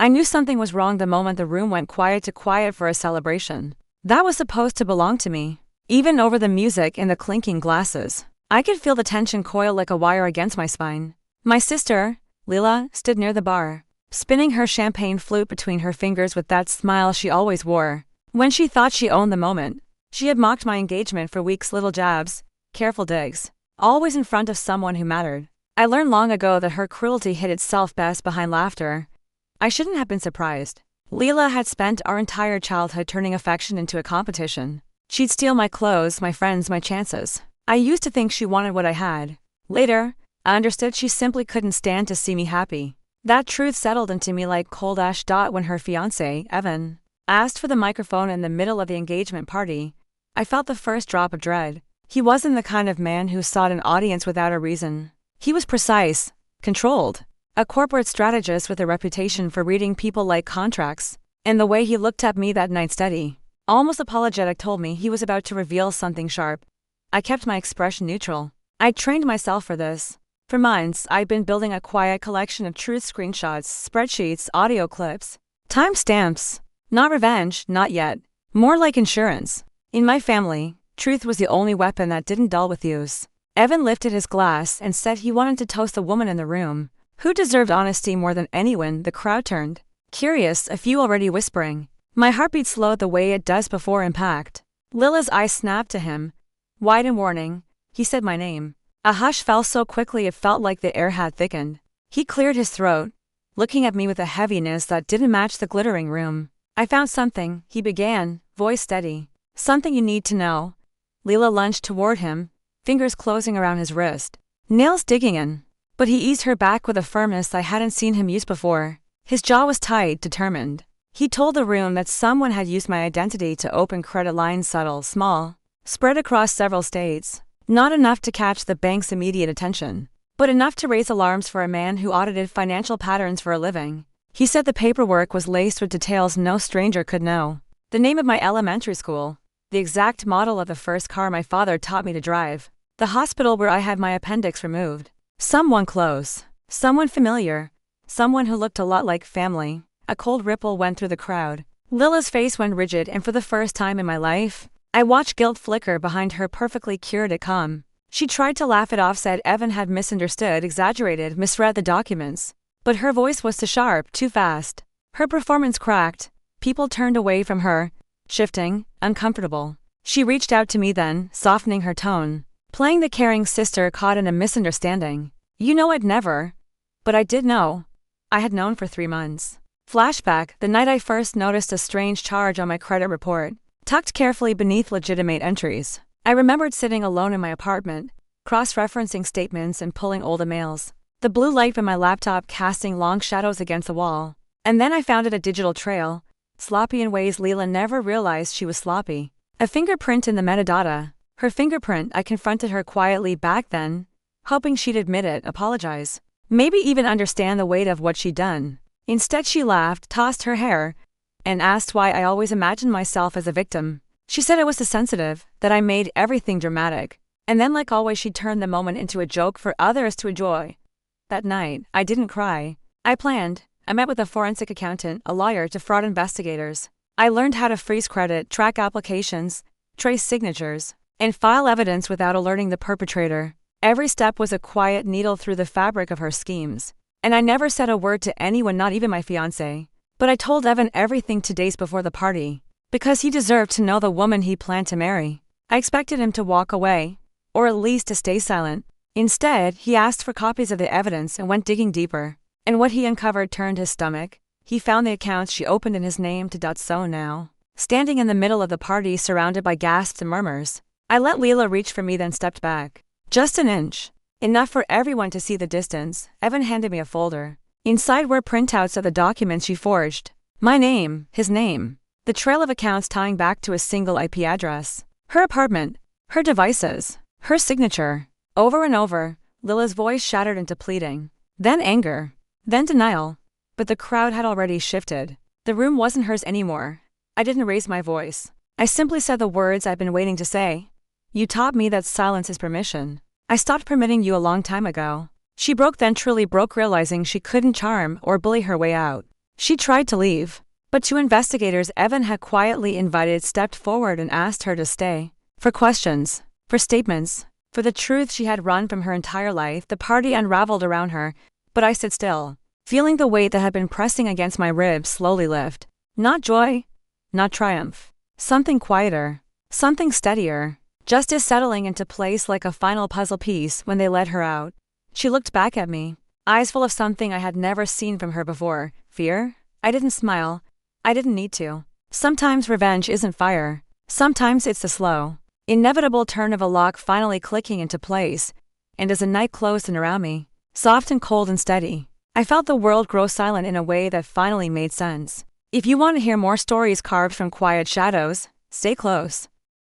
I knew something was wrong the moment the room went quiet for a celebration. That was supposed to belong to me. Even over the music and the clinking glasses, I could feel the tension coil like a wire against my spine. My sister, Lila, stood near the bar, spinning her champagne flute between her fingers with that smile she always wore. When she thought she owned the moment, she had mocked my engagement for weeks, little jabs, careful digs, always in front of someone who mattered. I learned long ago that her cruelty hid itself best behind laughter. I shouldn't have been surprised. Leela had spent our entire childhood turning affection into a competition. She'd steal my clothes, my friends, my chances. I used to think she wanted what I had. Later, I understood she simply couldn't stand to see me happy. That truth settled into me like cold ash. When her fiancé, Evan, asked for the microphone in the middle of the engagement party, I felt the first drop of dread. He wasn't the kind of man who sought an audience without a reason. He was precise, controlled, a corporate strategist with a reputation for reading people like contracts. And the way he looked at me that night, steady, almost apologetic, told me he was about to reveal something sharp. I kept my expression neutral. I'd trained myself for this. For months, I'd been building a quiet collection of truth screenshots, spreadsheets, audio clips, timestamps. Not revenge, not yet. More like insurance. In my family, truth was the only weapon that didn't dull with use. Evan lifted his glass and said he wanted to toast the woman in the room, who deserved honesty more than anyone. The crowd turned, curious, a few already whispering. My heartbeat slowed the way it does before impact. Lila's eyes snapped to him, wide in warning. He said my name. A hush fell so quickly it felt like the air had thickened. He cleared his throat, looking at me with a heaviness that didn't match the glittering room. I found something, he began, voice steady. Something you need to know. Lila lunged toward him, fingers closing around his wrist, nails digging in. But he eased her back with a firmness I hadn't seen him use before. His jaw was tight, determined. He told the room that someone had used my identity to open credit lines, subtle, small, spread across several states. Not enough to catch the bank's immediate attention, but enough to raise alarms for a man who audited financial patterns for a living. He said the paperwork was laced with details no stranger could know. The name of my elementary school, the exact model of the first car my father taught me to drive, the hospital where I had my appendix removed. Someone close, someone familiar, someone who looked a lot like family. A cold ripple went through the crowd. Lila's face went rigid, and for the first time in my life, I watched guilt flicker behind her perfectly curated calm. She tried to laugh it off, said Evan had misunderstood, exaggerated, misread the documents. But her voice was too sharp, too fast. Her performance cracked. People turned away from her, shifting, uncomfortable. She reached out to me then, softening her tone, playing the caring sister caught in a misunderstanding. You know, I'd never. But I did know. I had known for 3 months. Flashback, the night I first noticed a strange charge on my credit report, tucked carefully beneath legitimate entries. I remembered sitting alone in my apartment, cross-referencing statements and pulling old emails. The blue light from my laptop casting long shadows against the wall. And then I found it, a digital trail, sloppy in ways Leela never realized she was sloppy. A fingerprint in the metadata. Her fingerprint. I confronted her quietly back then, hoping she'd admit it, apologize, maybe even understand the weight of what she'd done. Instead she laughed, tossed her hair, and asked why I always imagined myself as a victim. She said I was too sensitive, that I made everything dramatic. And then, like always, she turned the moment into a joke for others to enjoy. That night, I didn't cry. I planned. I met with a forensic accountant, a lawyer, to fraud investigators. I learned how to freeze credit, track applications, trace signatures, and file evidence without alerting the perpetrator. Every step was a quiet needle through the fabric of her schemes. And I never said a word to anyone, not even my fiancé. But I told Evan everything 2 days before the party, because he deserved to know the woman he planned to marry. I expected him to walk away, or at least to stay silent. Instead, he asked for copies of the evidence and went digging deeper. And what he uncovered turned his stomach. He found the accounts she opened in his name. So now, standing in the middle of the party surrounded by gasps and murmurs, I let Leela reach for me, then stepped back. Just an inch. Enough for everyone to see the distance. Evan handed me a folder. Inside were printouts of the documents she forged. My name, his name, the trail of accounts tying back to a single IP address. Her apartment, her devices, her signature. Over and over, Lila's voice shattered into pleading. Then anger. Then denial. But the crowd had already shifted. The room wasn't hers anymore. I didn't raise my voice. I simply said the words I'd been waiting to say. You taught me that silence is permission. I stopped permitting you a long time ago. She broke, then truly broke, realizing she couldn't charm or bully her way out. She tried to leave, but two investigators Evan had quietly invited stepped forward and asked her to stay. For questions, for statements, for the truth she had run from her entire life. The party unraveled around her, but I stood still, feeling the weight that had been pressing against my ribs slowly lift. Not joy, not triumph. Something quieter, something steadier, justice settling into place like a final puzzle piece when they let her out. She looked back at me, eyes full of something I had never seen from her before. Fear? I didn't smile. I didn't need to. Sometimes revenge isn't fire. Sometimes it's the slow, inevitable turn of a lock finally clicking into place, and as the night closed in around me, soft and cold and steady, I felt the world grow silent in a way that finally made sense. If you want to hear more stories carved from quiet shadows, stay close.